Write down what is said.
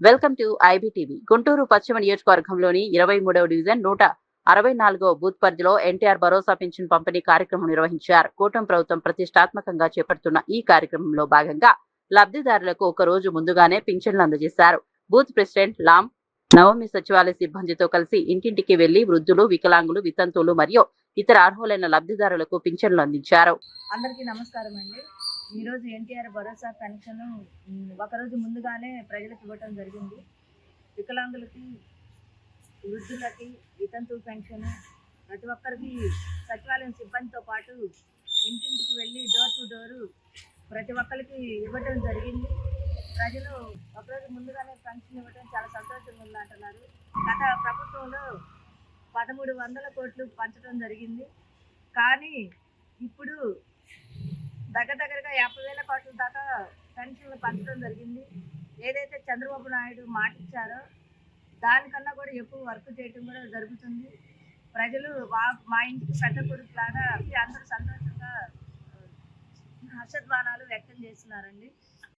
Welcome to IBTV. Guntur పశ్చిమ నియోజకవర్గంలోని 23వ division 164వ booth పరిధిలో ఎన్టీఆర్ భరోసా పింఛన్ పంపిణీ కార్యక్రమం నిర్వహించారు. కూటమి ప్రభుత్వం ప్రతిష్టాత్మకంగా చేపడుతున్న ఈ కార్యక్రమంలో భాగంగా లబ్ధిదారులకు ఒక రోజు ముందుగానే పింఛన్లు అందజేశారు. బూత్ ప్రెసిడెంట్ లామ్ నవమి సచివాలయ సిబ్బందితో కలిసి ఇంటింటికి వెళ్లి వృద్ధులు, వికలాంగులు, వితంతువులు మరియు ఇతర అర్హులైన లబ్ధిదారులకు పింఛన్లు అందించారు. అందరికీ నమస్కారం అండి. ఈరోజు ఎన్టీఆర్ భరోసా పెన్షన్ ఒకరోజు ముందుగానే ప్రజలకు ఇవ్వటం జరిగింది. వికలాంగులకి, వృద్ధులకి, వితంతువు పెన్షన్ ప్రతి ఒక్కరికి సచివాలయం సిబ్బందితో పాటు ఇంటింటికి వెళ్ళి డోర్ టు డోరు ప్రతి ఒక్కరికి ఇవ్వటం జరిగింది. ప్రజలు ఒకరోజు ముందుగానే పెన్షన్ ఇవ్వటం చాలా సంతోషంగా ఉందంటున్నారు. గత ప్రభుత్వంలో 1300 కోట్లు పంచడం జరిగింది. కానీ ఇప్పుడు దగ్గరగా 50,000 కోట్ల దాకా పెన్షన్లు పంచడం జరిగింది. ఏదైతే చంద్రబాబు నాయుడు మాట ఇచ్చారో దానికన్నా కూడా ఎక్కువ వర్క్ చేయడం కూడా జరుగుతుంది. ప్రజలు మా ఇంటికి పెద్ద కొడుకులాగా అందరూ సంతోషంగా హర్షధ్వానాలు వ్యక్తం చేస్తున్నారండి.